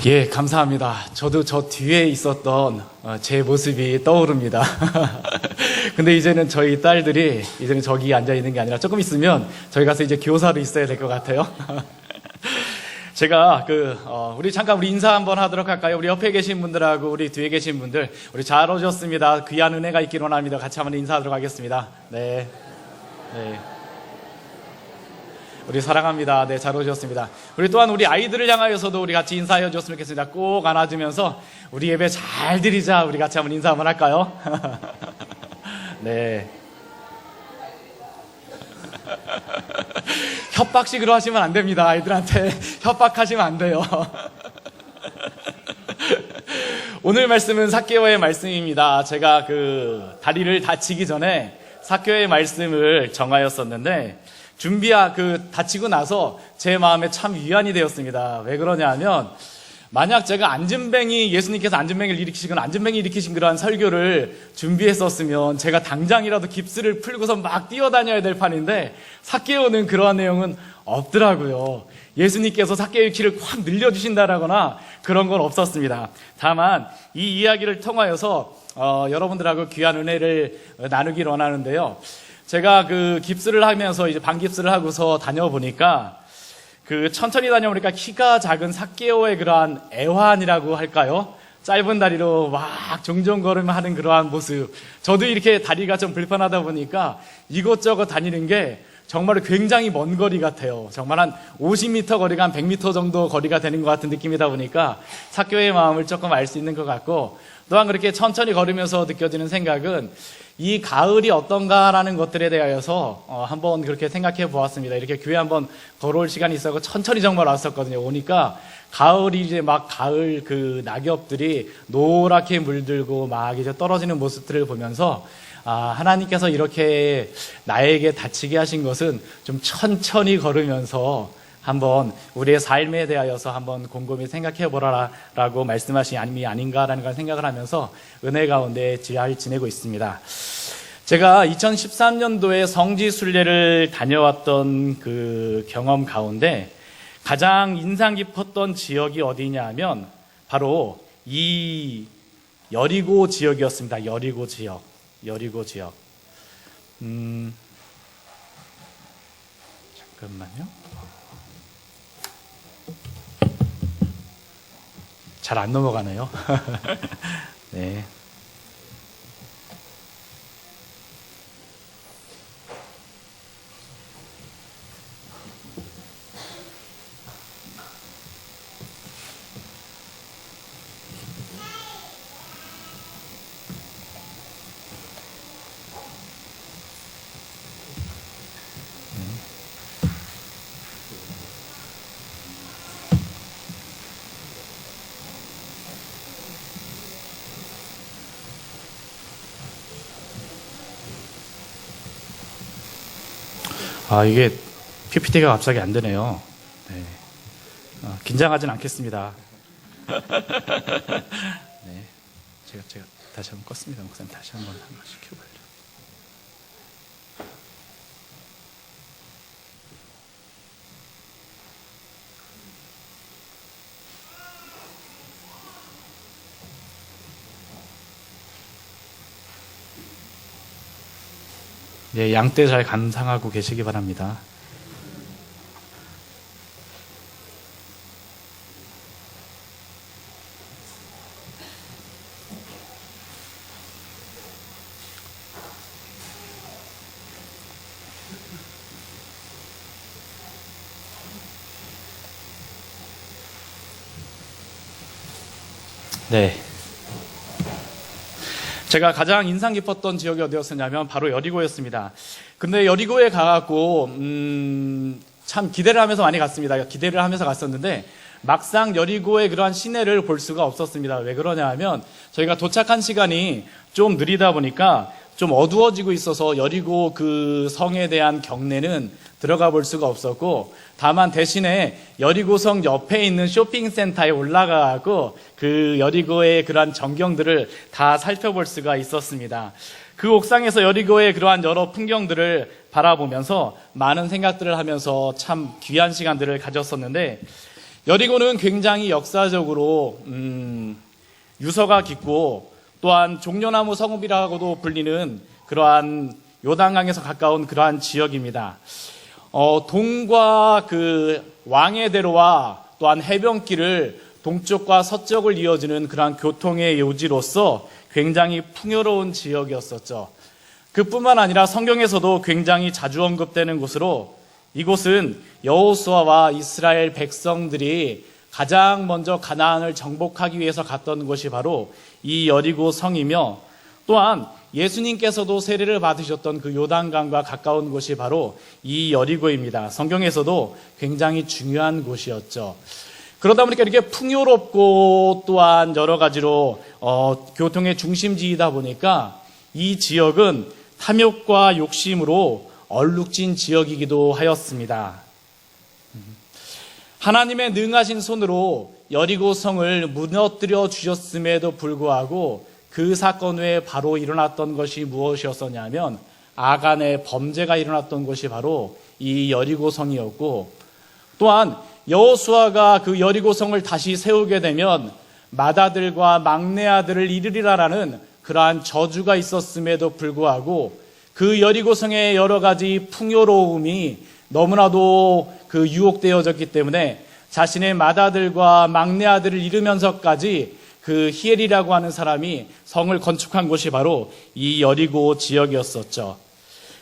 예, 감사합니다. 저도 저 뒤에 있었던 제 모습이 떠오릅니다. 근데 이제는 저희 딸들이 이제는 저기 앉아 있는 게 아니라 조금 있으면 저희 가서 이제 교사로 있어야 될 것 같아요. 제가 우리 잠깐 우리 인사 한번 하도록 할까요? 우리 옆에 계신 분들하고 우리 뒤에 계신 분들, 우리 잘 오셨습니다. 귀한 은혜가 있기를 원합니다. 같이 한번 인사하도록 하겠습니다. 네. 네. 우리 사랑합니다. 네, 잘 오셨습니다. 우리 또한 우리 아이들을 향하여서도 우리 같이 인사해 주셨으면 좋겠습니다. 꼭 안아주면서 우리 예배 잘 드리자. 우리 같이 한번 인사 한번 할까요? 네. 협박식으로 하시면 안 됩니다. 아이들한테 협박하시면 안 돼요. 오늘 말씀은 삭개오의 말씀입니다. 제가 다리를 다치기 전에 삭개오의 말씀을 정하였었는데 다치고 나서 제 마음에 참 위안이 되었습니다. 왜 그러냐 하면, 만약 제가 예수님께서 안진뱅이를 일으키시거나 안진뱅이 일으키신 그러한 설교를 준비했었으면 제가 당장이라도 깁스를 풀고서 막 뛰어다녀야 될 판인데, 삭개오는 그러한 내용은 없더라고요. 예수님께서 삭개오의 키를 확 늘려주신다라거나 그런 건 없었습니다. 다만 이 이야기를 통하여서 여러분들하고 귀한 은혜를 나누기를 원하는데요. 제가 깁스를 하면서 이제 반깁스를 하고서 다녀보니까 천천히 다녀보니까 키가 작은 삭개오의 그러한 애환이라고 할까요? 짧은 다리로 막 종종걸음 하는 그러한 모습. 저도 이렇게 다리가 좀 불편하다 보니까 이곳저곳 다니는 게 정말 굉장히 먼 거리 같아요. 정말 한 50m 거리가 한 100m 정도 거리가 되는 것 같은 느낌이다 보니까 삭개오의 마음을 조금 알 수 있는 것 같고, 또한 그렇게 천천히 걸으면서 느껴지는 생각은 이 가을이 어떤가라는 것들에 대하여서 한번 그렇게 생각해 보았습니다. 이렇게 교회 한번 걸어올 시간이 있어서 천천히 정말 왔었거든요. 오니까 가을이 이제 막 가을 낙엽들이 노랗게 물들고 막 이제 떨어지는 모습들을 보면서 하나님께서 이렇게 나에게 다치게 하신 것은 좀 천천히 걸으면서 한번 우리의 삶에 대하여서 한번 곰곰이 생각해 보라라고 말씀하신 아님이 아닌가라는 걸 생각을 하면서 은혜 가운데 잘 지내고 있습니다. 제가 2013년도에 성지순례를 다녀왔던 경험 가운데 가장 인상 깊었던 지역이 어디냐 하면 바로 이 여리고 지역이었습니다. 여리고 지역. 잠깐만요. 잘 안 넘어가네요. 네. 이게 PPT가 갑자기 안 되네요. 네. 긴장하진 않겠습니다. 네. 제가 다시 한번 껐습니다. 목사님 다시 한번 시켜봐요. 예, 양떼 잘 감상하고 계시기 바랍니다. 네. 제가 가장 인상 깊었던 지역이 어디였었냐면 바로 여리고였습니다. 근데 여리고에 가갖고 참 기대를 하면서 많이 갔습니다. 기대를 하면서 갔었는데 막상 여리고의 그러한 시내를 볼 수가 없었습니다. 왜 그러냐 하면 저희가 도착한 시간이 좀 느리다 보니까 좀 어두워지고 있어서 여리고 성에 대한 경내는 들어가 볼 수가 없었고, 다만 대신에 여리고성 옆에 있는 쇼핑센터에 올라가고 여리고의 그러한 전경들을 다 살펴볼 수가 있었습니다. 그 옥상에서 여리고의 그러한 여러 풍경들을 바라보면서 많은 생각들을 하면서 참 귀한 시간들을 가졌었는데, 여리고는 굉장히 역사적으로 유서가 깊고 또한 종려나무 성읍이라고도 불리는 그러한 요단강에서 가까운 그러한 지역입니다. 동과 그 왕의 대로와 또한 해변길을 동쪽과 서쪽을 이어지는 그러한 교통의 요지로서 굉장히 풍요로운 지역이었었죠. 그뿐만 아니라 성경에서도 굉장히 자주 언급되는 곳으로 이곳은 여호수아와 이스라엘 백성들이 가장 먼저 가나안을 정복하기 위해서 갔던 곳이 바로 이 여리고 성이며 또한 예수님께서도 세례를 받으셨던 그 요단강과 가까운 곳이 바로 이 여리고입니다. 성경에서도 굉장히 중요한 곳이었죠. 그러다 보니까 이렇게 풍요롭고 또한 여러 가지로 교통의 중심지이다 보니까 이 지역은 탐욕과 욕심으로 얼룩진 지역이기도 하였습니다. 하나님의 능하신 손으로 여리고 성을 무너뜨려 주셨음에도 불구하고 그 사건 후에 바로 일어났던 것이 무엇이었었냐면 아간의 범죄가 일어났던 곳이 바로 이 여리고 성이었고 또한 여호수아가 그 여리고 성을 다시 세우게 되면 맏아들과 막내 아들을 잃으리라라는 그러한 저주가 있었음에도 불구하고 그 여리고 성의 여러 가지 풍요로움이 너무나도 그 유혹되어졌기 때문에 자신의 맏아들과 막내 아들을 잃으면서까지 그 히엘이라고 하는 사람이 성을 건축한 곳이 바로 이 여리고 지역이었었죠.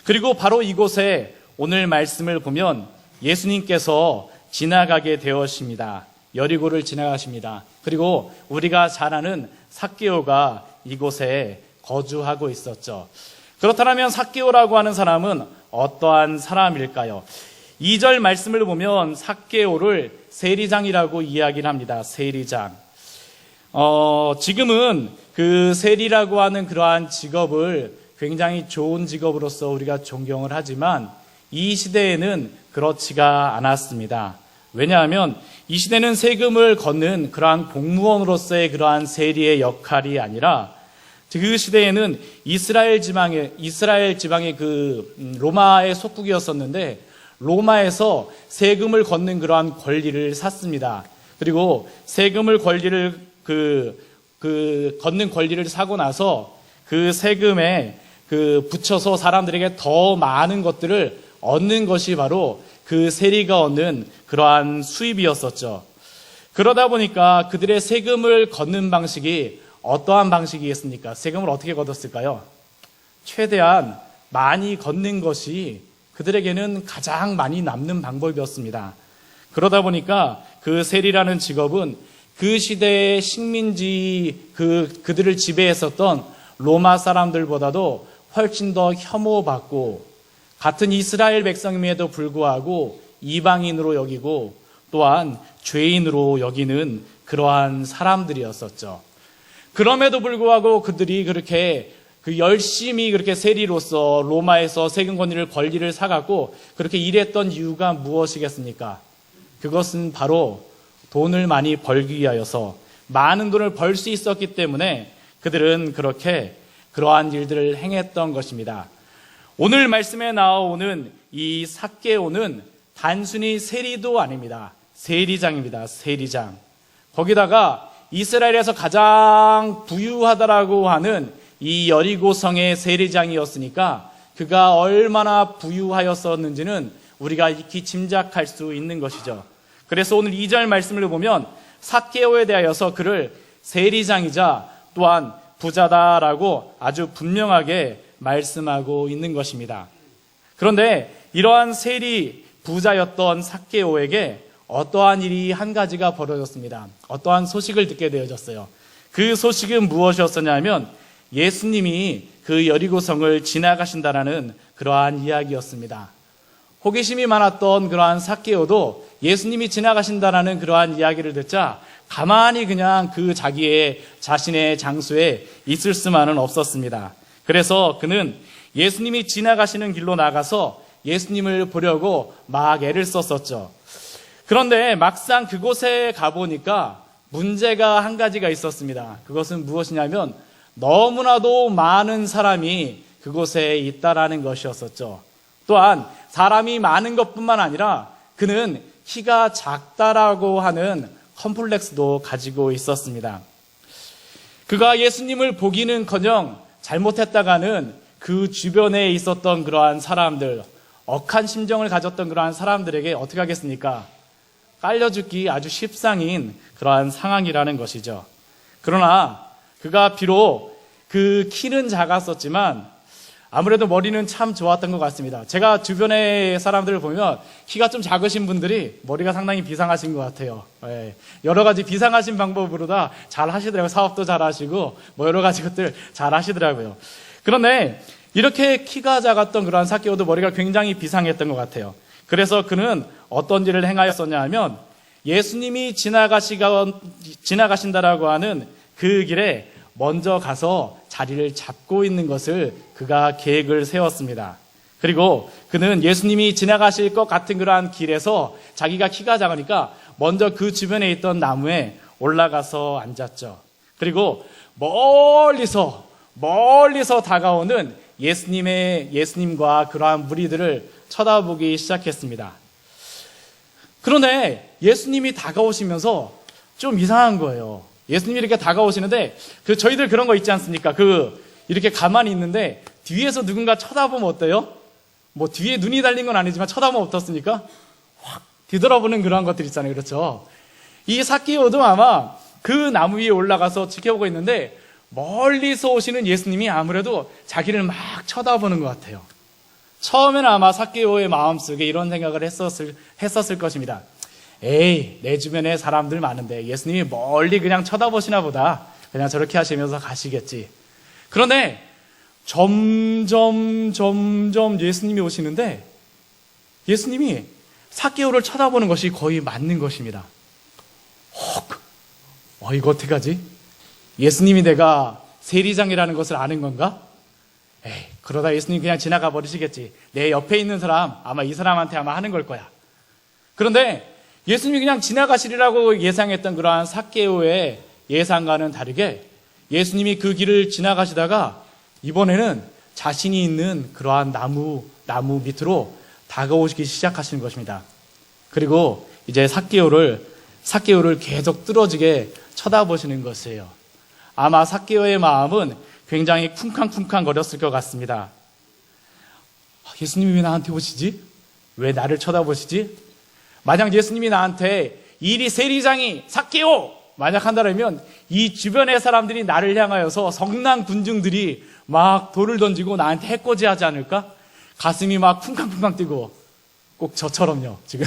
그리고 바로 이곳에 오늘 말씀을 보면 예수님께서 지나가게 되었습니다. 여리고를 지나가십니다. 그리고 우리가 잘 아는 삭개오가 이곳에 거주하고 있었죠. 그렇다면 삭개오라고 하는 사람은 어떠한 사람일까요? 2절 말씀을 보면 삭개오를 세리장이라고 이야기를 합니다. 세리장. 지금은 그 세리라고 하는 그러한 직업을 굉장히 좋은 직업으로서 우리가 존경을 하지만 이 시대에는 그렇지가 않았습니다. 왜냐하면 이 시대는 세금을 걷는 그러한 공무원으로서의 그러한 세리의 역할이 아니라 그 시대에는 이스라엘 지방의 그 로마의 속국이었었는데 로마에서 세금을 걷는 그러한 권리를 샀습니다. 그리고 세금을 걷는 권리를 사고 나서 그 세금에 붙여서 사람들에게 더 많은 것들을 얻는 것이 바로 그 세리가 얻는 그러한 수입이었었죠. 그러다 보니까 그들의 세금을 걷는 방식이 어떠한 방식이겠습니까? 세금을 어떻게 걷었을까요? 최대한 많이 걷는 것이 그들에게는 가장 많이 남는 방법이었습니다. 그러다 보니까 그 세리라는 직업은 그 시대의 식민지 그들을 지배했었던 로마 사람들보다도 훨씬 더 혐오받고 같은 이스라엘 백성임에도 불구하고 이방인으로 여기고 또한 죄인으로 여기는 그러한 사람들이었었죠. 그럼에도 불구하고 그들이 그렇게 열심히 그렇게 세리로서 로마에서 세금 권리를 사갖고 그렇게 일했던 이유가 무엇이겠습니까? 그것은 바로 돈을 많이 벌기 위하여서 많은 돈을 벌 수 있었기 때문에 그들은 그렇게 그러한 일들을 행했던 것입니다. 오늘 말씀에 나오는 이 삭개오는 단순히 세리도 아닙니다. 세리장입니다. 세리장. 거기다가 이스라엘에서 가장 부유하다라고 하는 이 여리고성의 세리장이었으니까 그가 얼마나 부유하였었는지는 우리가 익히 짐작할 수 있는 것이죠. 그래서 오늘 2절 말씀을 보면 삭개오에 대하여서 그를 세리장이자 또한 부자다라고 아주 분명하게 말씀하고 있는 것입니다. 그런데 이러한 세리 부자였던 삭개오에게 어떠한 일이 한 가지가 벌어졌습니다. 어떠한 소식을 듣게 되어졌어요. 그 소식은 무엇이었었냐면 예수님이 그 여리고성을 지나가신다라는 그러한 이야기였습니다. 호기심이 많았던 그러한 삭개오도 예수님이 지나가신다라는 그러한 이야기를 듣자 가만히 그냥 자신의 장소에 있을 수만은 없었습니다. 그래서 그는 예수님이 지나가시는 길로 나가서 예수님을 보려고 막 애를 썼었죠. 그런데 막상 그곳에 가보니까 문제가 한 가지가 있었습니다. 그것은 무엇이냐면 너무나도 많은 사람이 그곳에 있다라는 것이었었죠. 또한 사람이 많은 것뿐만 아니라 그는 키가 작다라고 하는 컴플렉스도 가지고 있었습니다. 그가 예수님을 보기는커녕 잘못했다가는 그 주변에 있었던 그러한 사람들, 억한 심정을 가졌던 그러한 사람들에게 어떻게 하겠습니까? 깔려 죽기 아주 십상인 그러한 상황이라는 것이죠. 그러나 그가 비록 그 키는 작았었지만 아무래도 머리는 참 좋았던 것 같습니다. 제가 주변의 사람들을 보면 키가 좀 작으신 분들이 머리가 상당히 비상하신 것 같아요. 여러 가지 비상하신 방법으로 다 잘 하시더라고요. 사업도 잘 하시고 뭐 여러 가지 것들 잘 하시더라고요. 그런데 이렇게 키가 작았던 그러한 삭개오도 머리가 굉장히 비상했던 것 같아요. 그래서 그는 어떤 일을 행하였었냐 하면 예수님이 지나가신다라고 하는 그 길에 먼저 가서 자리를 잡고 있는 것을 그가 계획을 세웠습니다. 그리고 그는 예수님이 지나가실 것 같은 그러한 길에서 자기가 키가 작으니까 먼저 그 주변에 있던 나무에 올라가서 앉았죠. 그리고 멀리서 다가오는 예수님과 그러한 무리들을 쳐다보기 시작했습니다. 그런데 예수님이 다가오시면서 좀 이상한 거예요. 예수님이 이렇게 다가오시는데 저희들 그런 거 있지 않습니까? 이렇게 가만히 있는데 뒤에서 누군가 쳐다보면 어때요? 뭐 뒤에 눈이 달린 건 아니지만 쳐다보면 어떻습니까? 확 뒤돌아보는 그런 것들 있잖아요. 그렇죠? 이 삭개오도 아마 그 나무 위에 올라가서 지켜보고 있는데 멀리서 오시는 예수님이 아무래도 자기를 막 쳐다보는 것 같아요. 처음에는 아마 삭개오의 마음속에 이런 생각을 했었을 것입니다. 에이, 내 주변에 사람들 많은데 예수님이 멀리 그냥 쳐다보시나 보다. 그냥 저렇게 하시면서 가시겠지. 그런데 점점 예수님이 오시는데 예수님이 삭개오를 쳐다보는 것이 거의 맞는 것입니다. 이거 어떡하지? 예수님이 내가 세리장이라는 것을 아는 건가? 에이, 그러다 예수님 그냥 지나가 버리시겠지. 내 옆에 있는 사람, 아마 이 사람한테 아마 하는 걸 거야. 그런데 예수님이 그냥 지나가시리라고 예상했던 그러한 삭개오의 예상과는 다르게 예수님이 그 길을 지나가시다가 이번에는 자신이 있는 그러한 나무 밑으로 다가오시기 시작하시는 것입니다. 그리고 이제 삭개오를 계속 뚫어지게 쳐다보시는 것이에요. 아마 삭개오의 마음은 굉장히 쿵쾅쿵쾅 거렸을 것 같습니다. 예수님이 왜 나한테 오시지? 왜 나를 쳐다보시지? 만약 예수님이 나한테 이리 세리장이 삭개오! 만약 한다면 이 주변의 사람들이 나를 향하여서 성난 군중들이 막 돌을 던지고 나한테 해코지 하지 않을까? 가슴이 막 쿵쾅쿵쾅 뛰고 꼭 저처럼요 지금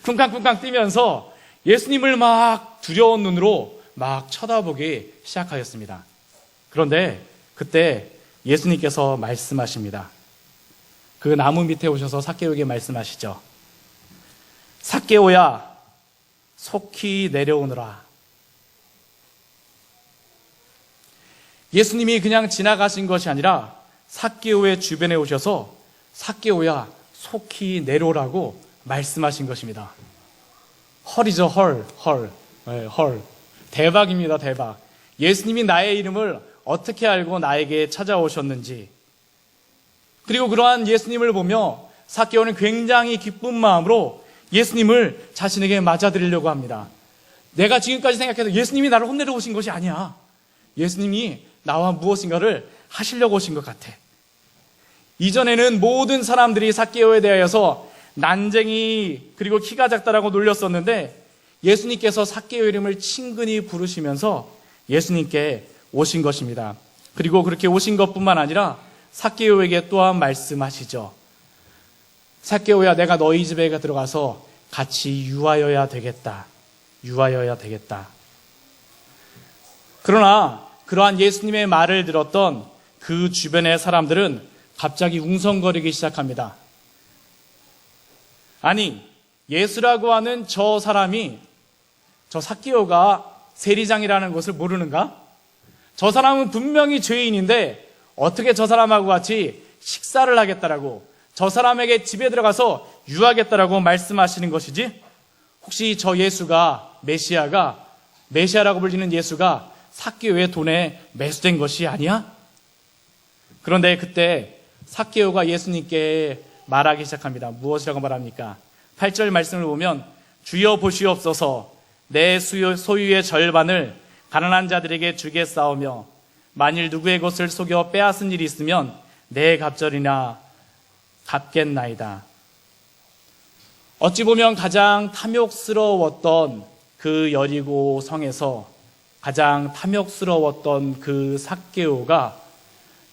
쿵쾅쿵쾅 뛰면서 예수님을 막 두려운 눈으로 막 쳐다보기 시작하였습니다. 그런데 그때 예수님께서 말씀하십니다. 그 나무 밑에 오셔서 삭개오에게 말씀하시죠. 삭개오야, 속히 내려오너라. 예수님이 그냥 지나가신 것이 아니라 삭개오의 주변에 오셔서 삭개오야, 속히 내려오라고 말씀하신 것입니다. 헐이죠, 헐. 네, 헐. 대박입니다, 대박. 예수님이 나의 이름을 어떻게 알고 나에게 찾아오셨는지. 그리고 그러한 예수님을 보며 삭개오는 굉장히 기쁜 마음으로 예수님을 자신에게 맞아들이려고 합니다. 내가 지금까지 생각해도 예수님이 나를 혼내러 오신 것이 아니야. 예수님이 나와 무엇인가를 하시려고 오신 것 같아. 이전에는 모든 사람들이 삭개오에 대하여서 난쟁이 그리고 키가 작다라고 놀렸었는데 예수님께서 삭개오 이름을 친근히 부르시면서 예수님께 오신 것입니다. 그리고 그렇게 오신 것뿐만 아니라 삭개오에게 또한 말씀하시죠. 삭개오야, 내가 너희 집에 들어가서 같이 유하여야 되겠다. 그러나 그러한 예수님의 말을 들었던 그 주변의 사람들은 갑자기 웅성거리기 시작합니다. 아니, 예수라고 하는 저 사람이, 저 삭개오가 세리장이라는 것을 모르는가? 저 사람은 분명히 죄인인데 어떻게 저 사람하고 같이 식사를 하겠다라고, 저 사람에게 집에 들어가서 유하겠다라고 말씀하시는 것이지? 혹시 저 예수가, 메시아라고 불리는 예수가 삭개오의 돈에 매수된 것이 아니야? 그런데 그때 삭개오가 예수님께 말하기 시작합니다. 무엇이라고 말합니까? 8절 말씀을 보면 주여 보시옵소서 내 소유의 절반을 가난한 자들에게 주겠사오며 만일 누구의 것을 속여 빼앗은 일이 있으면 내 갑절이나 갚겠나이다. 어찌 보면 가장 탐욕스러웠던 그 여리고 성에서 가장 탐욕스러웠던 그 삭개오가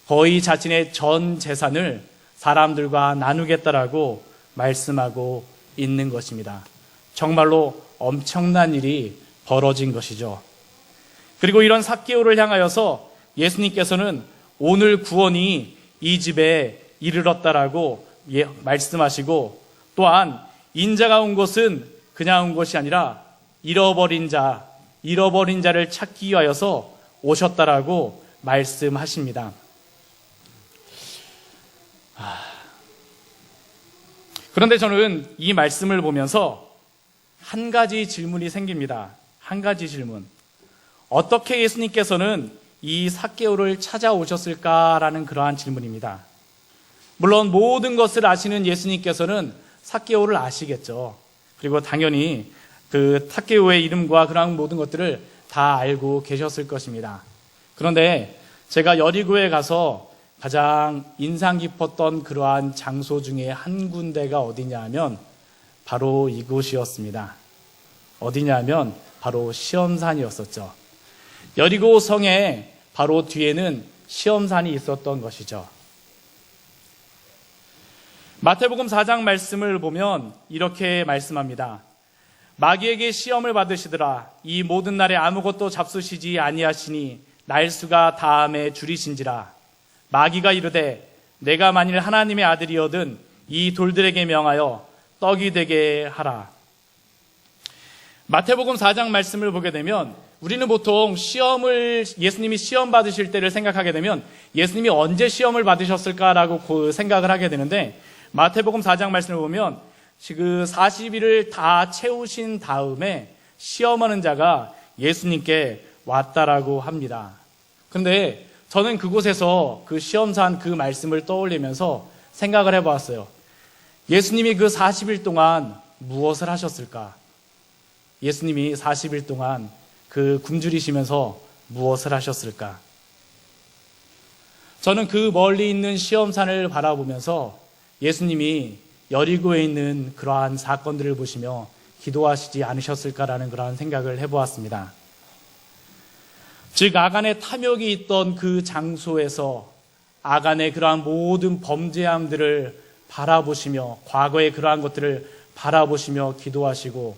거의 자신의 전 재산을 사람들과 나누겠다라고 말씀하고 있는 것입니다. 정말로 엄청난 일이 벌어진 것이죠. 그리고 이런 삭개오를 향하여서 예수님께서는 오늘 구원이 이 집에 이르렀다라고 말씀하시고, 또한 인자가 온 것은 그냥 온 것이 아니라 잃어버린 자를 찾기 위하여서 오셨다라고 말씀하십니다. 그런데 저는 이 말씀을 보면서 한 가지 질문이 생깁니다. 한 가지 질문. 어떻게 예수님께서는 이 삭개오를 찾아오셨을까라는 그러한 질문입니다. 물론 모든 것을 아시는 예수님께서는 삭개오를 아시겠죠. 그리고 당연히 그 삭개오의 이름과 그러한 모든 것들을 다 알고 계셨을 것입니다. 그런데 제가 여리고에 가서 가장 인상 깊었던 그러한 장소 중에 한 군데가 어디냐 하면 바로 이곳이었습니다. 어디냐 하면 바로 시험산이었었죠. 여리고 성에 바로 뒤에는 시험산이 있었던 것이죠. 마태복음 4장 말씀을 보면 이렇게 말씀합니다. 마귀에게 시험을 받으시더라. 이 모든 날에 아무것도 잡수시지 아니하시니 날수가 다함에 줄이신지라. 마귀가 이르되 내가 만일 하나님의 아들이거든 이 돌들에게 명하여 떡이 되게 하라. 마태복음 4장 말씀을 보게 되면 우리는 보통 예수님이 시험 받으실 때를 생각하게 되면 예수님이 언제 시험을 받으셨을까라고 생각을 하게 되는데, 마태복음 4장 말씀을 보면 그 40일을 다 채우신 다음에 시험하는 자가 예수님께 왔다라고 합니다. 그런데 저는 그곳에서 그 시험산 그 말씀을 떠올리면서 생각을 해보았어요. 예수님이 그 40일 동안 무엇을 하셨을까? 예수님이 40일 동안 그 굶주리시면서 무엇을 하셨을까? 저는 그 멀리 있는 시험산을 바라보면서 예수님이 여리고에 있는 그러한 사건들을 보시며 기도하시지 않으셨을까라는 그러한 생각을 해보았습니다. 즉 아간의 탐욕이 있던 그 장소에서 아간의 그러한 모든 범죄함들을 바라보시며 과거의 그러한 것들을 바라보시며 기도하시고,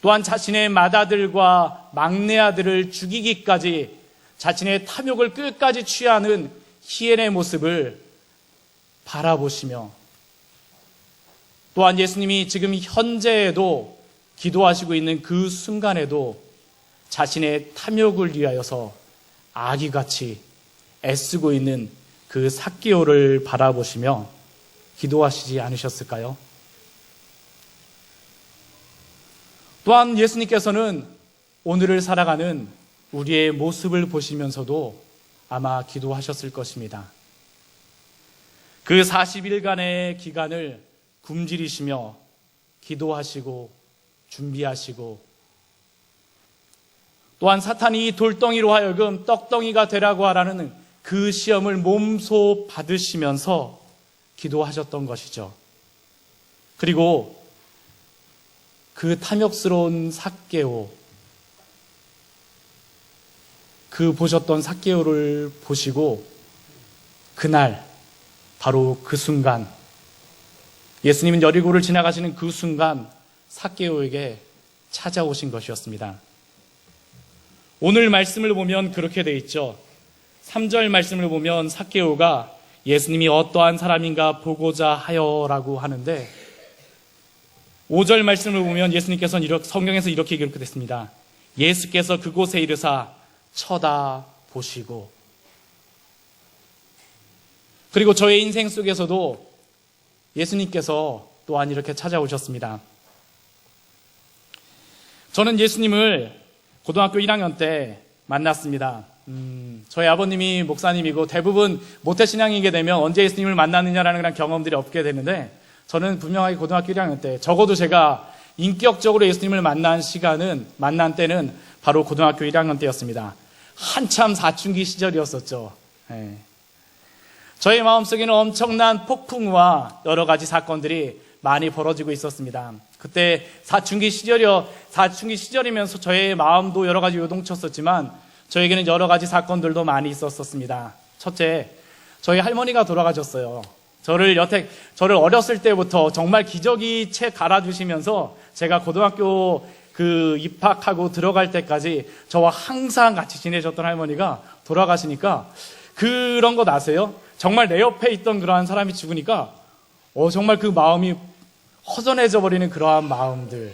또한 자신의 맏아들과 막내 아들을 죽이기까지 자신의 탐욕을 끝까지 취하는 히엔의 모습을 바라보시며, 또한 예수님이 지금 현재에도 기도하시고 있는 그 순간에도 자신의 탐욕을 위하여서 아기같이 애쓰고 있는 그 삭개오를 바라보시며 기도하시지 않으셨을까요? 또한 예수님께서는 오늘을 살아가는 우리의 모습을 보시면서도 아마 기도하셨을 것입니다. 그 40일간의 기간을 굶주리시며 기도하시고 준비하시고, 또한 사탄이 돌덩이로 하여금 떡덩이가 되라고 하라는 그 시험을 몸소 받으시면서 기도하셨던 것이죠. 그리고 그 탐욕스러운 삭개오, 그 보셨던 삭개오를 보시고 그날 바로 그 순간, 예수님은 여리고를 지나가시는 그 순간 삭개오에게 찾아오신 것이었습니다. 오늘 말씀을 보면 그렇게 돼 있죠. 3절 말씀을 보면 삭개오가 예수님이 어떠한 사람인가 보고자 하여라고 하는데, 5절 말씀을 보면 예수님께서는 성경에서 이렇게 기록됐습니다. 예수께서 그곳에 이르사 쳐다보시고. 그리고 저의 인생 속에서도 예수님께서 또한 이렇게 찾아오셨습니다. 저는 예수님을 고등학교 1학년 때 만났습니다. 저희 아버님이 목사님이고 대부분 모태신앙이게 되면 언제 예수님을 만났느냐라는 그런 경험들이 없게 되는데, 저는 분명하게 고등학교 1학년 때, 적어도 제가 인격적으로 예수님을 만난 때는 바로 고등학교 1학년 때였습니다. 한참 사춘기 시절이었었죠. 예. 저희 마음속에는 엄청난 폭풍과 여러 가지 사건들이 많이 벌어지고 있었습니다. 그때 사춘기 시절이면서 저의 마음도 여러 가지 요동쳤었지만 저에게는 여러 가지 사건들도 많이 있었습니다. 첫째, 저희 할머니가 돌아가셨어요. 저를 어렸을 때부터 정말 기저귀 채 갈아주시면서 제가 고등학교 입학하고 들어갈 때까지 저와 항상 같이 지내셨던 할머니가 돌아가시니까 그런 거 아세요? 정말 내 옆에 있던 그러한 사람이 죽으니까 정말 그 마음이 허전해져 버리는 그러한 마음들.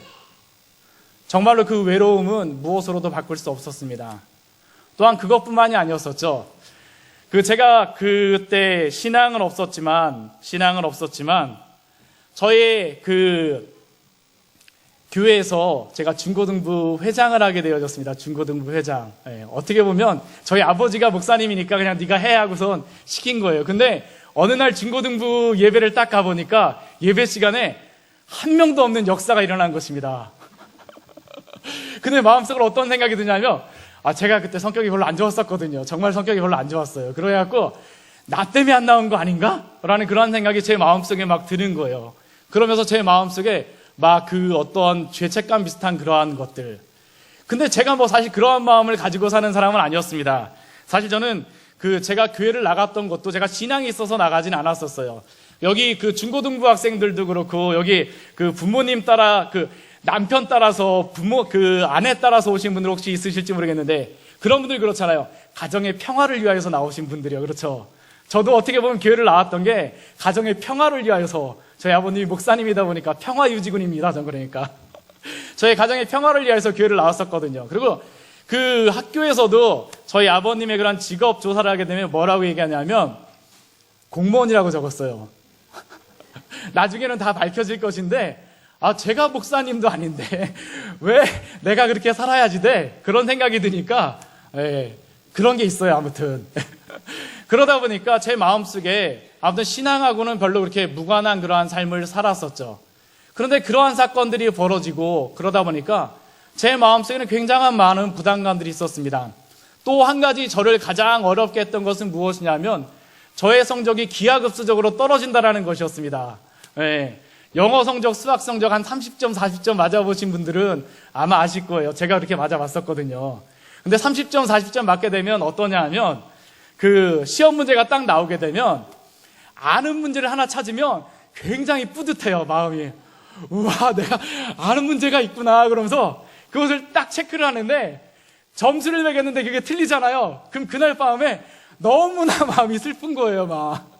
정말로 그 외로움은 무엇으로도 바꿀 수 없었습니다. 또한 그것뿐만이 아니었었죠. 제가 그때 신앙은 없었지만 저희 교회에서 제가 중고등부 회장을 하게 되어졌습니다. 중고등부 회장. 어떻게 보면 저희 아버지가 목사님이니까 그냥 네가 해 하고선 시킨 거예요. 근데 어느 날 중고등부 예배를 딱 가보니까 예배 시간에 한 명도 없는 역사가 일어난 것입니다. 근데 마음속으로 어떤 생각이 드냐면 제가 그때 성격이 별로 안 좋았었거든요. 정말 성격이 별로 안 좋았어요. 그래갖고 나 때문에 안 나온 거 아닌가? 라는 그런 생각이 제 마음속에 막 드는 거예요. 그러면서 제 마음속에 막 어떤 죄책감 비슷한 그러한 것들. 근데 제가 사실 그러한 마음을 가지고 사는 사람은 아니었습니다. 사실 저는 제가 교회를 나갔던 것도 제가 신앙이 있어서 나가진 않았었어요. 여기 중고등부 학생들도 그렇고 여기 부모님 따라 남편 따라서 아내 따라서 오신 분들 혹시 있으실지 모르겠는데 그런 분들 그렇잖아요. 가정의 평화를 위하여서 나오신 분들이요. 그렇죠. 저도 어떻게 보면 교회를 나왔던 게 가정의 평화를 위하여서 저희 아버님이 목사님이다 보니까 평화유지군입니다. 전 그러니까 저희 가정의 평화를 위해서 교회를 나왔었거든요. 그리고 학교에서도 저희 아버님의 그런 직업 조사를 하게 되면 뭐라고 얘기하냐면 공무원이라고 적었어요. 나중에는 다 밝혀질 것인데 제가 목사님도 아닌데 왜 내가 그렇게 살아야지 돼? 그런 생각이 드니까 그런 게 있어요. 아무튼 그러다 보니까 제 마음속에 아무튼 신앙하고는 별로 그렇게 무관한 그러한 삶을 살았었죠. 그런데 그러한 사건들이 벌어지고 그러다 보니까 제 마음속에는 굉장한 많은 부담감들이 있었습니다. 또 한 가지 저를 가장 어렵게 했던 것은 무엇이냐면 저의 성적이 기하급수적으로 떨어진다는 것이었습니다. 영어 성적, 수학 성적 한 30점, 40점 맞아보신 분들은 아마 아실 거예요. 제가 그렇게 맞아봤었거든요. 근데 30점, 40점 맞게 되면 어떠냐 하면 시험 문제가 딱 나오게 되면 아는 문제를 하나 찾으면 굉장히 뿌듯해요, 마음이. 우와, 내가 아는 문제가 있구나. 그러면서 그것을 딱 체크를 하는데 점수를 매겼는데 그게 틀리잖아요. 그럼 그날 밤에 너무나 마음이 슬픈 거예요, 막.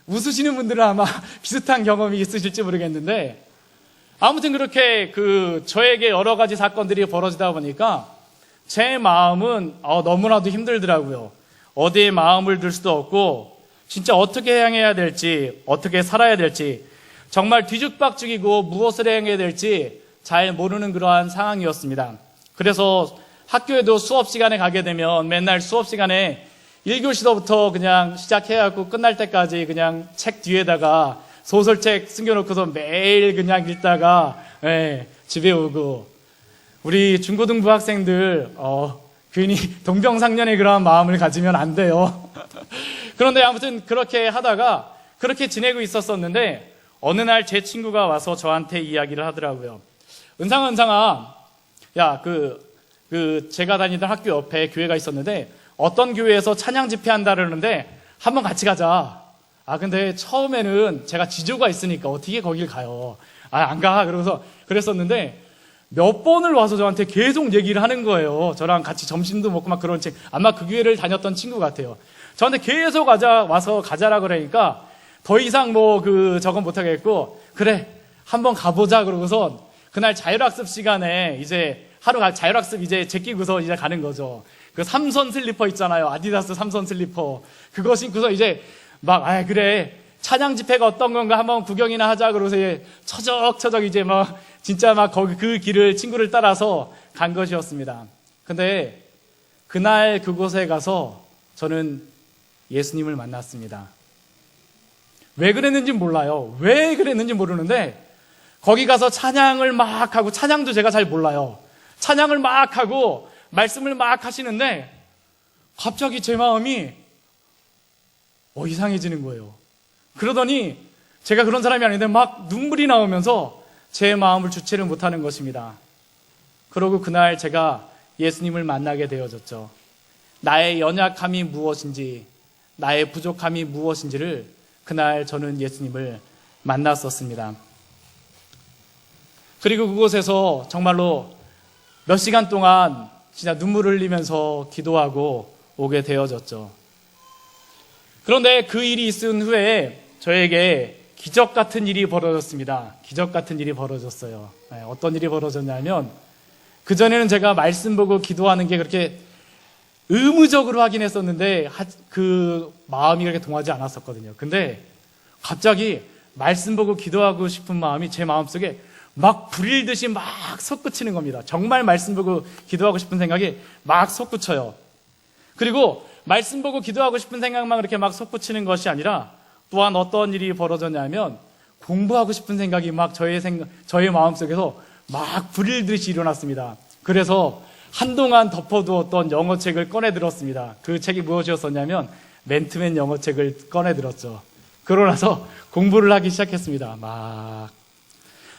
웃으시는 분들은 아마 비슷한 경험이 있으실지 모르겠는데 아무튼 그렇게 저에게 여러 가지 사건들이 벌어지다 보니까 제 마음은 너무나도 힘들더라고요. 어디에 마음을 둘 수도 없고 진짜 어떻게 행해야 될지 어떻게 살아야 될지 정말 뒤죽박죽이고 무엇을 행해야 될지 잘 모르는 그러한 상황이었습니다. 그래서 학교에도 수업 시간에 가게 되면 맨날 수업 시간에 1교시서부터 그냥 시작해갖고 끝날 때까지 그냥 책 뒤에다가 소설책 숨겨놓고서 매일 그냥 읽다가 집에 오고 우리 중고등부 학생들 괜히 동병상련의 그런 마음을 가지면 안 돼요. 그런데 아무튼 그렇게 하다가 그렇게 지내고 있었었는데 어느 날 제 친구가 와서 저한테 이야기를 하더라고요. 은상아, 야, 제가 다니던 학교 옆에 교회가 있었는데 어떤 교회에서 찬양 집회한다 그러는데 한번 같이 가자. 근데 처음에는 제가 지조가 있으니까 어떻게 거길 가요? 안 가. 그러면서 그랬었는데 몇 번을 와서 저한테 계속 얘기를 하는 거예요. 저랑 같이 점심도 먹고 막 그런 아마 그 교회를 다녔던 친구 같아요. 저한테 계속 와서 가자라 그러니까 더 이상 저건 못하겠고 그래 한번 가보자 그러고서 그날 자율학습 시간에 이제 자율학습 이제 제끼고서 이제 가는 거죠. 삼선 슬리퍼 있잖아요. 아디다스 삼선 슬리퍼. 그거 신고서 이제 그래. 찬양 집회가 어떤 건가 한번 구경이나 하자. 그러고서 처적처적 이제 진짜 거기 그 길을 친구를 따라서 간 것이었습니다. 근데 그날 그곳에 가서 저는 예수님을 만났습니다. 왜 그랬는지 몰라요. 왜 그랬는지 모르는데 거기 가서 찬양을 막 하고, 찬양도 제가 잘 몰라요. 찬양을 막 하고 말씀을 막 하시는데 갑자기 제 마음이 이상해지는 거예요. 그러더니 제가 그런 사람이 아닌데 막 눈물이 나오면서 제 마음을 주체를 못하는 것입니다. 그러고 그날 제가 예수님을 만나게 되어졌죠. 나의 연약함이 무엇인지, 나의 부족함이 무엇인지를 그날 저는 예수님을 만났었습니다. 그리고 그곳에서 정말로 몇 시간 동안 진짜 눈물을 흘리면서 기도하고 오게 되어졌죠. 그런데 그 일이 있은 후에 저에게 기적 같은 일이 벌어졌습니다. 기적 같은 일이 벌어졌어요. 어떤 일이 벌어졌냐면, 그전에는 제가 말씀 보고 기도하는 게 그렇게 의무적으로 하긴 했었는데 그 마음이 그렇게 동하지 않았었거든요. 근데 갑자기 말씀 보고 기도하고 싶은 마음이 제 마음속에 막 불일듯이 막 솟구치는 겁니다. 정말 말씀 보고 기도하고 싶은 생각이 막 솟구쳐요. 그리고 말씀 보고 기도하고 싶은 생각만 그렇게 막 솟구치는 것이 아니라 또한 어떤 일이 벌어졌냐면, 공부하고 싶은 생각이 막 저의 마음속에서 막 불일듯이 일어났습니다. 그래서 한동안 덮어두었던 영어책을 꺼내 들었습니다. 그 책이 무엇이었었냐면 맨투맨 영어책을 꺼내 들었죠. 그러고 나서 공부를 하기 시작했습니다.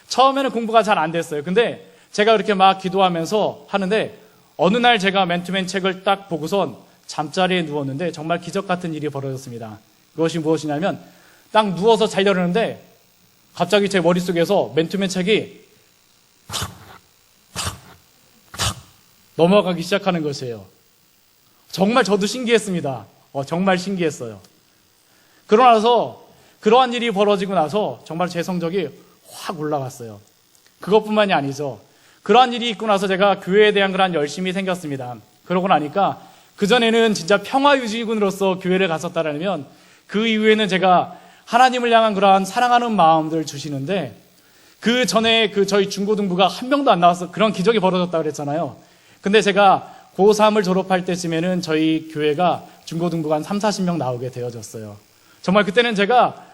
처음에는 공부가 잘 안 됐어요. 근데 제가 그렇게 막 기도하면서 하는데 어느 날 제가 맨투맨 책을 딱 보고선 잠자리에 누웠는데 정말 기적 같은 일이 벌어졌습니다. 그것이 무엇이냐면, 딱 누워서 자려는데 갑자기 제 머릿속에서 맨투맨 책이 탁 넘어가기 시작하는 것이에요. 정말 저도 신기했습니다. 정말 신기했어요. 그러고 나서 그러한 일이 벌어지고 나서 정말 제 성적이 확 올라갔어요. 그것뿐만이 아니죠. 그러한 일이 있고 나서 제가 교회에 대한 그런 열심이 생겼습니다. 그러고 나니까 그전에는 진짜 평화유지군으로서 교회를 갔었다면 그 이후에는 제가 하나님을 향한 그러한 사랑하는 마음들을 주시는데, 그 전에 저희 중고등부가 한 명도 안 나와서 그런 기적이 벌어졌다고 그랬잖아요. 근데 제가 고3을 졸업할 때쯤에는 저희 교회가 중고등부가 한 30-40명 나오게 되어졌어요. 정말 그때는 제가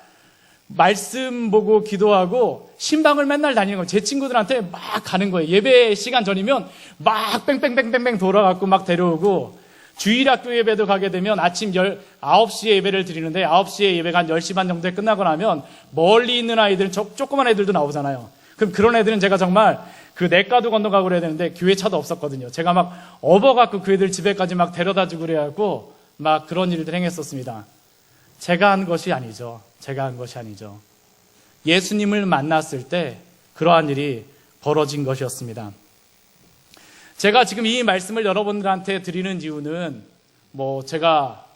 말씀 보고 기도하고 신방을 맨날 다니는 거예요. 제 친구들한테 막 가는 거예요. 예배 시간 전이면 막 뺑뺑뺑뺑뺑 돌아가고 막 데려오고, 주일학교 예배도 가게 되면 아침 9시에 예배를 드리는데 9시에 예배가 한 10시 반 정도에 끝나고 나면 멀리 있는 아이들, 조그만 애들도 나오잖아요. 그럼 그런 애들은 제가 정말 그 냇가도 건너가고 그래야 되는데 교회 차도 없었거든요. 제가 막 업어갖고 그 애들 집에까지 막 데려다주고 그래갖고 막 그런 일들 행했었습니다. 제가 한 것이 아니죠. 예수님을 만났을 때 그러한 일이 벌어진 것이었습니다. 제가 지금 이 말씀을 여러분들한테 드리는 이유는 제가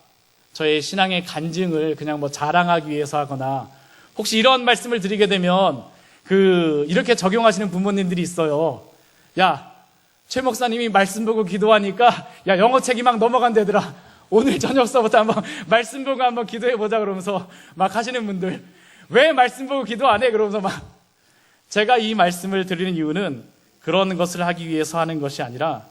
저의 신앙의 간증을 그냥 자랑하기 위해서 하거나, 혹시 이런 말씀을 드리게 되면 이렇게 적용하시는 부모님들이 있어요. 야, 최 목사님이 말씀 보고 기도하니까 영어책이 막 넘어간대더라. 오늘 저녁서부터 한번 말씀 보고 한번 기도해보자 그러면서 막 하시는 분들, 왜 말씀 보고 기도 안 해? 그러면서 제가 이 말씀을 드리는 이유는 그런 것을 하기 위해서 하는 것이 아니라,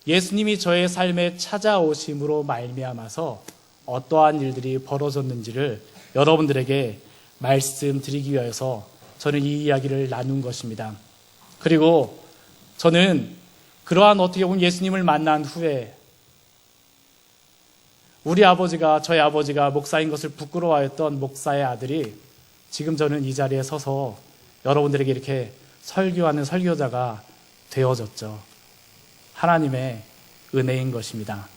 예수님이 저의 삶에 찾아오심으로 말미암아서 어떠한 일들이 벌어졌는지를 여러분들에게 말씀드리기 위해서 저는 이 이야기를 나눈 것입니다. 그리고 저는 그러한 어떻게 보면 예수님을 만난 후에 저희 아버지가 목사인 것을 부끄러워했던 목사의 아들이 지금 저는 이 자리에 서서 여러분들에게 이렇게 설교하는 설교자가 되어졌죠. 하나님의 은혜인 것입니다.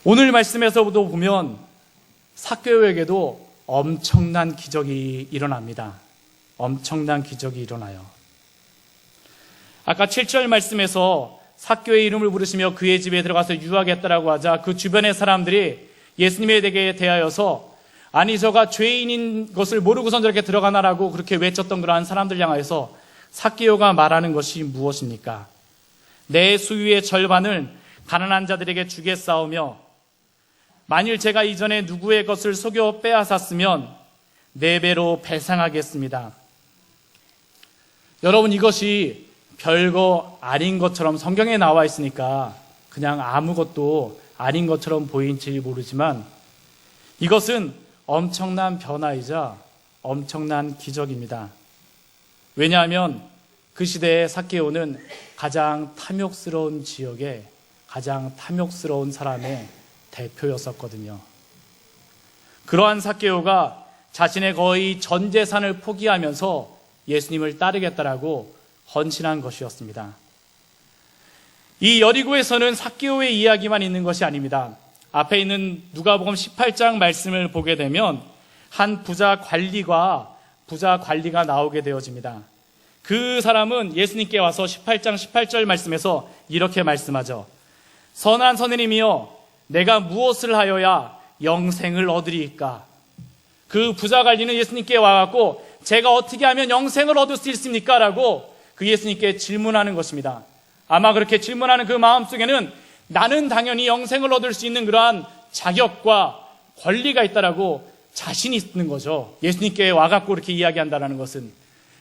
오늘 말씀에서도 보면 삭개오에게도 엄청난 기적이 일어납니다. 엄청난 기적이 일어나요. 아까 7절 말씀에서 삭개오의 이름을 부르시며 그의 집에 들어가서 유하겠다라고 하자 그 주변의 사람들이 예수님에 대하여서 아니 저가 죄인인 것을 모르고선 저렇게 들어가나라고 그렇게 외쳤던 그러한 사람들 향하여서 삭개오가 말하는 것이 무엇입니까? 내 소유의 절반을 가난한 자들에게 주겠사오며 만일 제가 이전에 누구의 것을 속여 빼앗았으면 4배로 배상하겠습니다. 여러분, 이것이 별거 아닌 것처럼 성경에 나와 있으니까 그냥 아무것도 아닌 것처럼 보일지 모르지만 이것은 엄청난 변화이자 엄청난 기적입니다. 왜냐하면 그 시대의 삭개오는 가장 탐욕스러운 지역의 가장 탐욕스러운 사람의 대표였었거든요. 그러한 삭개오가 자신의 거의 전 재산을 포기하면서 예수님을 따르겠다라고 헌신한 것이었습니다. 이 여리고에서는 삭개오의 이야기만 있는 것이 아닙니다. 앞에 있는 누가복음 18장 말씀을 보게 되면 한 부자 관리가 나오게 되어집니다. 그 사람은 예수님께 와서 18장 18절 말씀에서 이렇게 말씀하죠. 선한 선생님이여, 내가 무엇을 하여야 영생을 얻으리이까? 그 부자 관리는 예수님께 와갖고 제가 어떻게 하면 영생을 얻을 수 있습니까? 라고 그 예수님께 질문하는 것입니다. 아마 그렇게 질문하는 그 마음속에는 나는 당연히 영생을 얻을 수 있는 그러한 자격과 권리가 있다라고 자신이 있는 거죠. 예수님께 와갖고 이렇게 이야기한다라는 것은.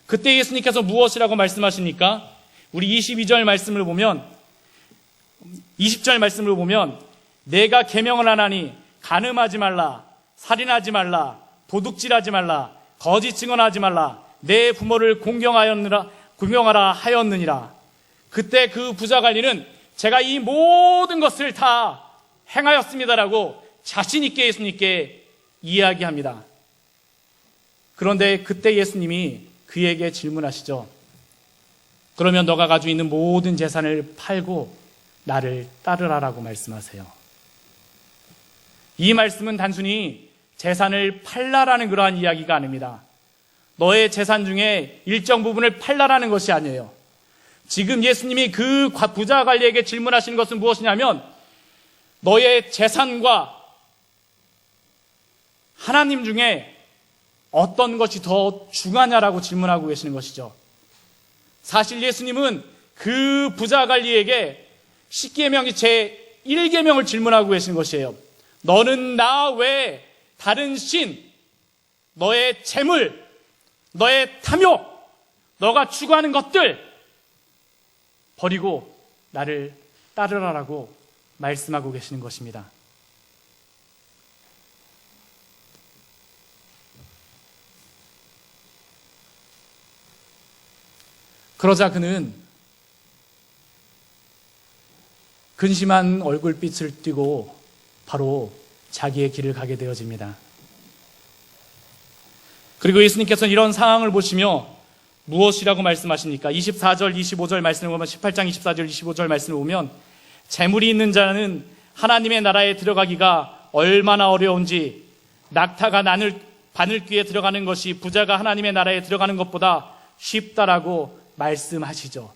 그때 예수님께서 무엇이라고 말씀하십니까? 우리 22절 말씀을 보면, 20절 말씀을 보면, 내가 계명을 하나니 간음하지 말라, 살인하지 말라, 도둑질하지 말라, 거짓 증언하지 말라, 내 부모를 공경하라 하였느니라. 그때 그 부자 관리는 제가 이 모든 것을 다 행하였습니다라고 자신 있게 예수님께 이야기합니다. 그런데 그때 예수님이 그에게 질문하시죠. 그러면 너가 가지고 있는 모든 재산을 팔고 나를 따르라라고 말씀하세요. 이 말씀은 단순히 재산을 팔라라는 그러한 이야기가 아닙니다. 너의 재산 중에 일정 부분을 팔라라는 것이 아니에요. 지금 예수님이 그 부자 관리에게 질문하시는 것은 무엇이냐면 너의 재산과 하나님 중에 어떤 것이 더 중요하냐라고 질문하고 계시는 것이죠. 사실 예수님은 그 부자 관리에게 10계명이 제 1계명을 질문하고 계시는 것이에요. 너는 나 외에 다른 신, 너의 재물, 너의 탐욕, 너가 추구하는 것들 버리고 나를 따르라라고 말씀하고 계시는 것입니다. 그러자 그는 근심한 얼굴빛을 띠고 바로 자기의 길을 가게 되어집니다. 그리고 예수님께서는 이런 상황을 보시며 무엇이라고 말씀하십니까? 24절, 25절 말씀을 보면 18장 24절, 25절 말씀을 보면 재물이 있는 자는 하나님의 나라에 들어가기가 얼마나 어려운지 낙타가 바늘귀에 들어가는 것이 부자가 하나님의 나라에 들어가는 것보다 쉽다라고 말씀하시죠.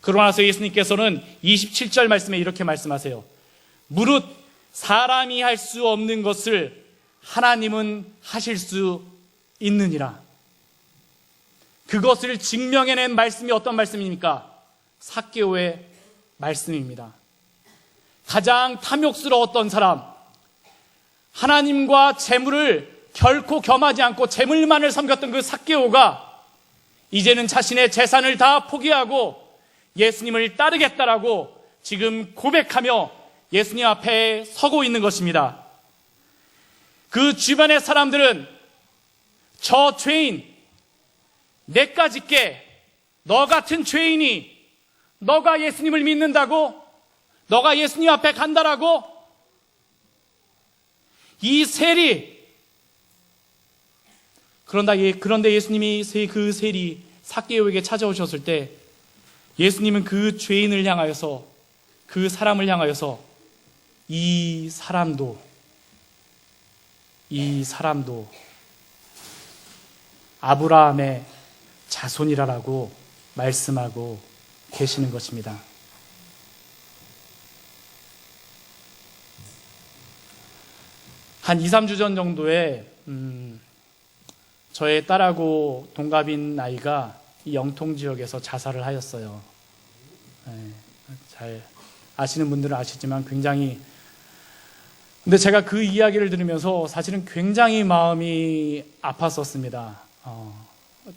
그러고 나서 예수님께서는 27절 말씀에 이렇게 말씀하세요. 무릇 사람이 할 수 없는 것을 하나님은 하실 수 있느니라. 그것을 증명해낸 말씀이 어떤 말씀입니까? 삭개오의 말씀입니다. 가장 탐욕스러웠던 사람, 하나님과 재물을 결코 겸하지 않고 재물만을 섬겼던 그 삭개오가 이제는 자신의 재산을 다 포기하고 예수님을 따르겠다라고 지금 고백하며 예수님 앞에 서고 있는 것입니다. 그 주변의 사람들은 저 죄인, 내까짓게 너 같은 죄인이 너가 예수님을 믿는다고? 너가 예수님 앞에 간다라고? 이 세리. 그런데 예수님이 그 세리 삭개오에게 찾아오셨을 때 예수님은 그 죄인을 향하여서, 그 사람을 향하여서 이 사람도 아브라함의 자손이라고 말씀하고 계시는 것입니다. 한 2, 3주 전 정도에 저의 딸하고 동갑인 아이가 이 영통 지역에서 자살을 하였어요. 잘 아시는 분들은 아시지만 근데 제가 그 이야기를 들으면서 사실은 굉장히 마음이 아팠었습니다.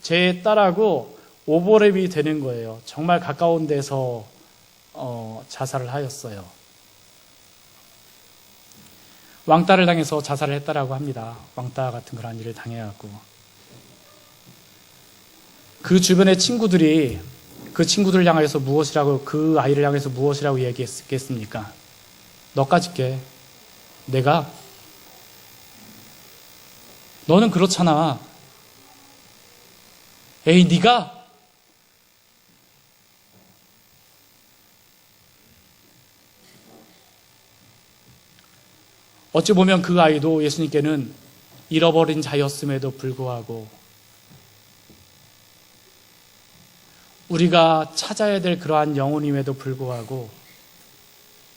제 딸하고 오버랩이 되는 거예요. 정말 가까운 데서 자살을 하였어요. 왕따를 당해서 자살을 했다라고 합니다. 왕따 같은 그런 일을 당해갖고. 그 주변의 친구들이 그 친구들을 향해서 무엇이라고, 그 아이를 향해서 무엇이라고 얘기했겠습니까? 너까짓 게 내가, 너는 그렇잖아. 에이, 네가 어찌 보면 그 아이도 예수님께는 잃어버린 자였음에도 불구하고 우리가 찾아야 될 그러한 영혼임에도 불구하고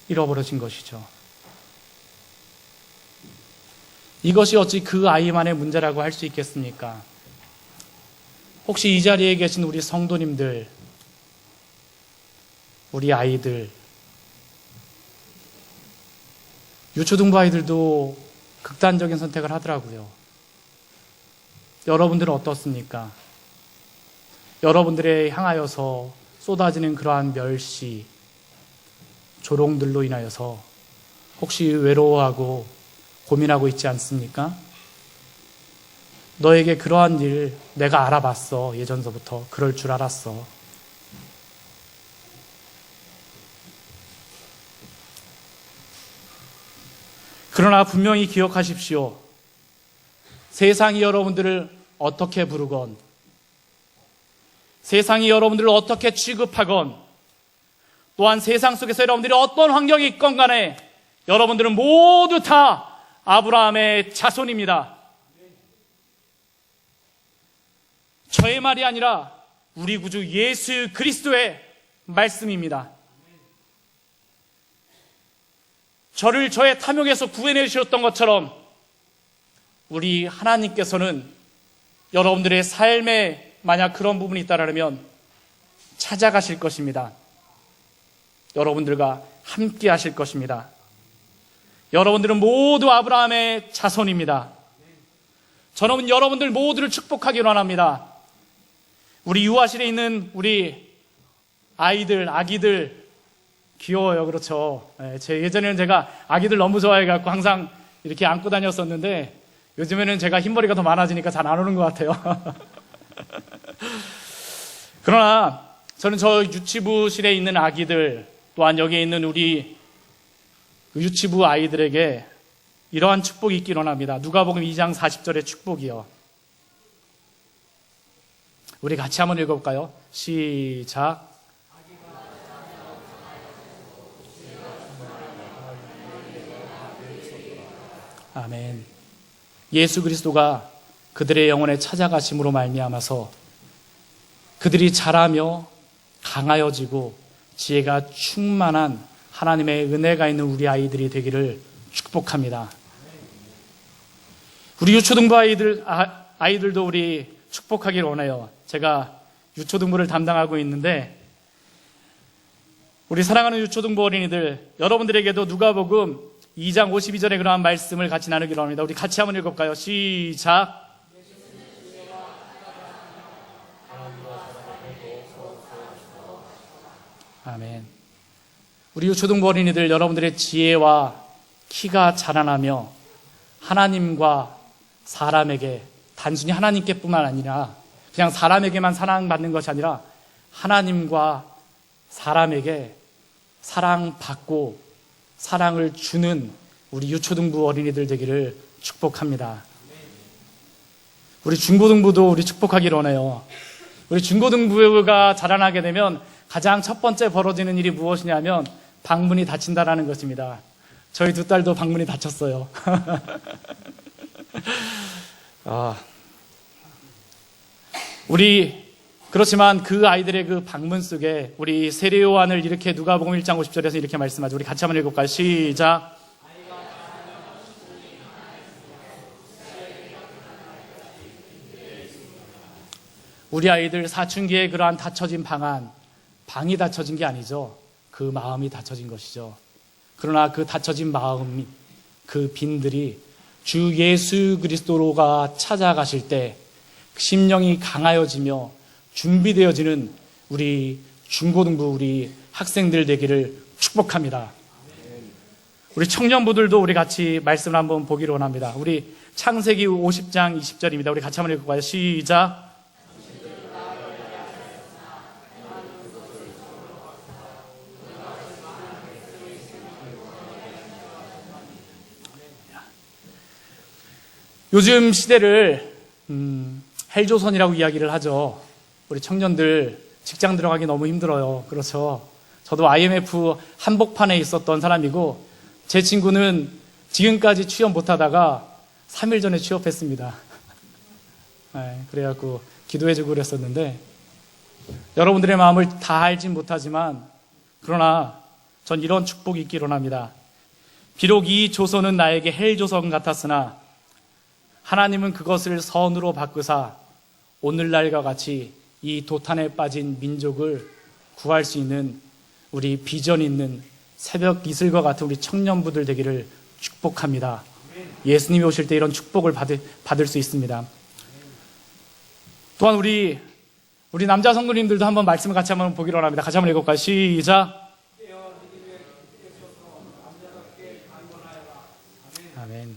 잃어버려진 것이죠. 이것이 어찌 그 아이만의 문제라고 할 수 있겠습니까? 혹시 이 자리에 계신 우리 성도님들, 우리 아이들, 유초등부 아이들도 극단적인 선택을 하더라고요. 여러분들은 어떻습니까? 여러분들에 향하여서 쏟아지는 그러한 멸시, 조롱들로 인하여서 혹시 외로워하고 고민하고 있지 않습니까? 너에게 그러한 일 내가 알아봤어. 예전서부터 그럴 줄 알았어. 그러나 분명히 기억하십시오. 세상이 여러분들을 어떻게 부르건, 세상이 여러분들을 어떻게 취급하건, 또한 세상 속에서 여러분들이 어떤 환경이 있건 간에 여러분들은 모두 다 아브라함의 자손입니다. 저의 말이 아니라 우리 구주 예수 그리스도의 말씀입니다. 저를 저의 탐욕에서 구해내 주셨던 것처럼 우리 하나님께서는 여러분들의 삶에 만약 그런 부분이 있다면 찾아가실 것입니다. 여러분들과 함께 하실 것입니다. 여러분들은 모두 아브라함의 자손입니다. 저는 여러분들 모두를 축복하기 원합니다. 우리 유아실에 있는 우리 아이들, 아기들 귀여워요. 그렇죠. 예전에는 제가 아기들 너무 좋아해갖고 항상 이렇게 안고 다녔었는데 요즘에는 제가 흰머리가 더 많아지니까 잘 안 오는 것 같아요. 그러나 저는 저 유치부실에 있는 아기들, 또한 여기에 있는 우리 유치부 아이들에게 이러한 축복이 있기 원합니다. 누가복음 2장 40절의 축복이요. 우리 같이 한번 읽어볼까요? 시작. 아멘. 예수 그리스도가 그들의 영혼에 찾아가심으로 말미암아서 그들이 자라며 강하여지고 지혜가 충만한 하나님의 은혜가 있는 우리 아이들이 되기를 축복합니다. 우리 유초등부 아이들도 우리 축복하기를 원해요. 제가 유초등부를 담당하고 있는데 우리 사랑하는 유초등부 어린이들, 여러분들에게도 누가복음 2장 52절에 그러한 말씀을 같이 나누기로 합니다. 우리 같이 한번 읽어볼까요? 시작. 아멘. 우리 유초등부 어린이들, 여러분들의 지혜와 키가 자라나며 하나님과 사람에게, 단순히 하나님께뿐만 아니라 그냥 사람에게만 사랑받는 것이 아니라 하나님과 사람에게 사랑받고 사랑을 주는 우리 유초등부 어린이들 되기를 축복합니다. 우리 중고등부도 우리 축복하기를 원해요. 우리 중고등부가 자라나게 되면 가장 첫 번째 벌어지는 일이 무엇이냐면 방문이 닫힌다라는 것입니다. 저희 두 딸도 방문이 닫혔어요. 그렇지만 그 아이들의 그 방문 속에 우리 세례 요한을 이렇게 누가복음 1장 50절에서 이렇게 말씀하죠. 우리 같이 한번 읽어볼까요? 시작. 우리 아이들 사춘기에 그러한 닫혀진 방이 닫혀진 게 아니죠. 그 마음이 닫혀진 것이죠. 그러나 그 닫혀진 마음, 그 빈들이 주 예수 그리스도로가 찾아가실 때 심령이 강하여지며 준비되어지는 우리 중고등부 우리 학생들 되기를 축복합니다. 우리 청년부들도 우리 같이 말씀을 한번 보기로 원합니다. 우리 창세기 50장 20절입니다. 우리 같이 한번 읽어볼까요? 시작. 요즘 시대를 헬조선이라고 이야기를 하죠. 우리 청년들 직장 들어가기 너무 힘들어요. 그렇죠. 저도 IMF 한복판에 있었던 사람이고 제 친구는 지금까지 취업 못하다가 3일 전에 취업했습니다. 네, 그래갖고 기도해주고 그랬었는데 여러분들의 마음을 다 알진 못하지만 그러나 전 이런 축복이 있기로 합니다. 비록 이 조선은 나에게 헬조선 같았으나 하나님은 그것을 선으로 바꾸사 오늘날과 같이 이 도탄에 빠진 민족을 구할 수 있는 우리 비전 있는 새벽 이슬과 같은 우리 청년부들 되기를 축복합니다. 예수님이 오실 때 이런 축복을 받을 수 있습니다. 또한 우리 남자 성도님들도 한번 말씀을 같이 한번 보기로 합니다. 같이 한번 읽어볼까요? 시작. 아멘.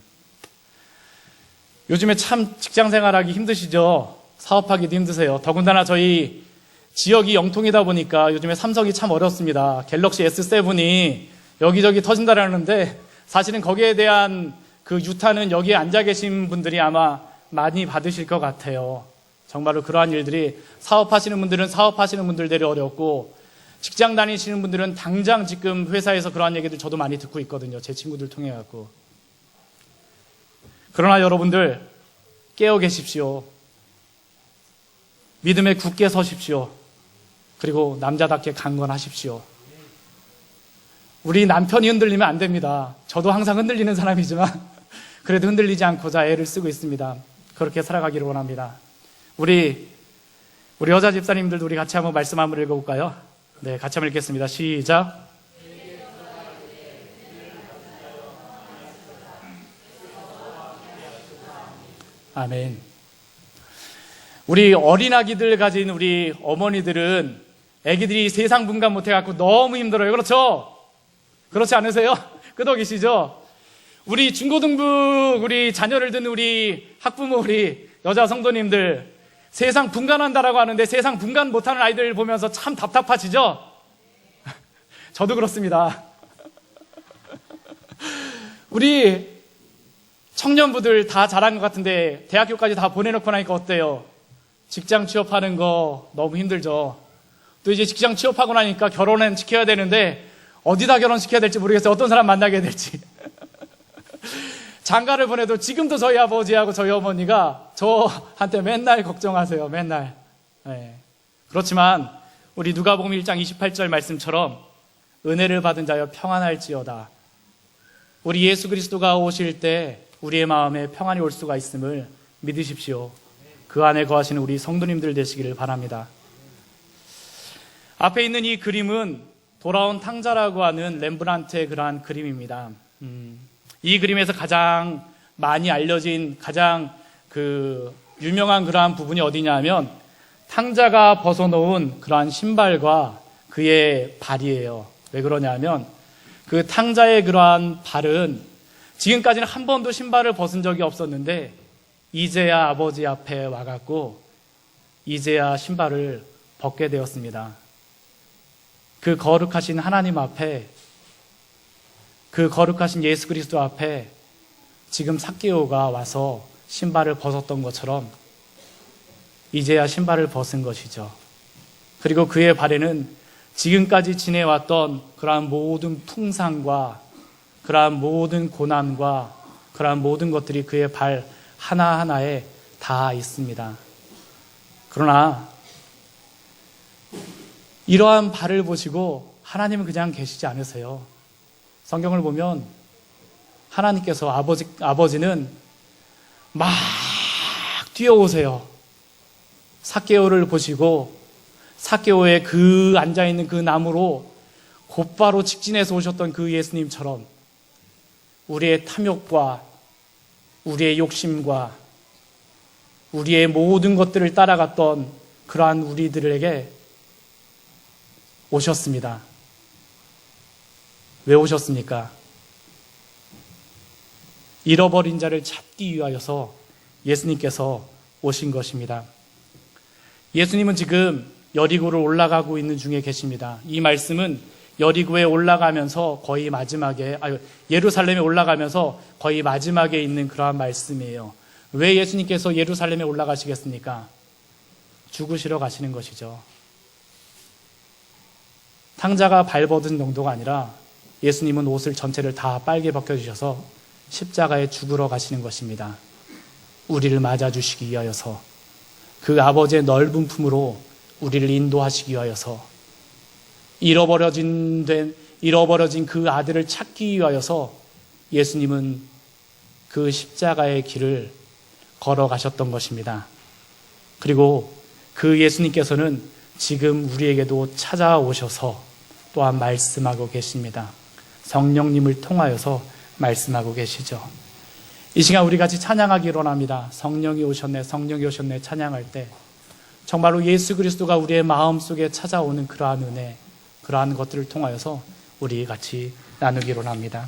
요즘에 참 직장 생활하기 힘드시죠? 사업하기도 힘드세요. 더군다나 저희 지역이 영통이다 보니까 요즘에 삼성이 참 어렵습니다. 갤럭시 S7이 여기저기 터진다라는데 사실은 거기에 대한 그 유타는 여기에 앉아 계신 분들이 아마 많이 받으실 것 같아요. 정말로 그러한 일들이 사업하시는 분들은 사업하시는 분들대로 어렵고 직장 다니시는 분들은 당장 지금 회사에서 그러한 얘기들 저도 많이 듣고 있거든요. 제 친구들 통해 갖고. 그러나 여러분들 깨어 계십시오. 믿음에 굳게 서십시오. 그리고 남자답게 강건하십시오. 우리 남편이 흔들리면 안 됩니다. 저도 항상 흔들리는 사람이지만 그래도 흔들리지 않고자 애를 쓰고 있습니다. 그렇게 살아가기를 원합니다. 우리 여자 집사님들도 우리 같이 한번 말씀 한번 읽어볼까요? 네, 같이 한번 읽겠습니다. 시작. 아멘. 우리 어린아기들 가진 우리 어머니들은 아기들이 세상 분간 못해갖고 너무 힘들어요. 그렇죠? 그렇지 않으세요? 끄덕이시죠? 우리 중고등부 우리 자녀를 둔 우리 학부모 우리 여자 성도님들 세상 분간한다라고 하는데 세상 분간 못하는 아이들 보면서 참 답답하시죠? 저도 그렇습니다. 우리 청년부들 다 잘한 것 같은데 대학교까지 다 보내놓고 나니까 어때요? 직장 취업하는 거 너무 힘들죠. 또 이제 직장 취업하고 나니까 결혼은 시켜야 되는데 어디다 결혼시켜야 될지 모르겠어요. 어떤 사람 만나게 될지. 장가를 보내도 지금도 저희 아버지하고 저희 어머니가 저한테 맨날 걱정하세요. 맨날. 네. 그렇지만 우리 누가복음 1장 28절 말씀처럼 은혜를 받은 자여 평안할지어다. 우리 예수 그리스도가 오실 때 우리의 마음에 평안이 올 수가 있음을 믿으십시오. 그 안에 거하시는 우리 성도님들 되시기를 바랍니다. 앞에 있는 이 그림은 돌아온 탕자라고 하는 렘브란트의 그러한 그림입니다. 이 그림에서 가장 많이 알려진 가장 유명한 그러한 부분이 어디냐 하면 탕자가 벗어놓은 그러한 신발과 그의 발이에요. 왜 그러냐 하면 그 탕자의 그러한 발은 지금까지는 한 번도 신발을 벗은 적이 없었는데 이제야 아버지 앞에 와갖고 이제야 신발을 벗게 되었습니다. 그 거룩하신 하나님 앞에 그 거룩하신 예수 그리스도 앞에 지금 삭개오가 와서 신발을 벗었던 것처럼 이제야 신발을 벗은 것이죠. 그리고 그의 발에는 지금까지 지내왔던 그러한 모든 풍상과 그러한 모든 고난과 그러한 모든 것들이 그의 발 하나하나에 다 있습니다. 그러나 이러한 발을 보시고 하나님은 그냥 계시지 않으세요. 성경을 보면 하나님께서 아버지는 막 뛰어오세요. 삭개오를 보시고 삭개오의 그 앉아있는 그 나무로 곧바로 직진해서 오셨던 그 예수님처럼 우리의 탐욕과 우리의 욕심과 우리의 모든 것들을 따라갔던 그러한 우리들에게 오셨습니다. 왜 오셨습니까? 잃어버린 자를 찾기 위하여서 예수님께서 오신 것입니다. 예수님은 지금 여리고를 올라가고 있는 중에 계십니다. 이 말씀은 여리고에 올라가면서 거의 마지막에, 예루살렘에 올라가면서 거의 마지막에 있는 그러한 말씀이에요. 왜 예수님께서 예루살렘에 올라가시겠습니까? 죽으시러 가시는 것이죠. 탕자가 발벗은 정도가 아니라 예수님은 옷을 전체를 다 빨개 벗겨주셔서 십자가에 죽으러 가시는 것입니다. 우리를 맞아주시기 위하여서, 그 아버지의 넓은 품으로 우리를 인도하시기 위하여서, 잃어버려진 그 아들을 찾기 위하여서 예수님은 그 십자가의 길을 걸어가셨던 것입니다. 그리고 그 예수님께서는 지금 우리에게도 찾아오셔서 또한 말씀하고 계십니다. 성령님을 통하여서 말씀하고 계시죠. 이 시간 우리 같이 찬양하기 원합니다. 성령이 오셨네, 성령이 오셨네 찬양할 때 정말로 예수 그리스도가 우리의 마음속에 찾아오는 그러한 은혜, 그러한 것들을 통하여서 우리 같이 나누기 원합니다.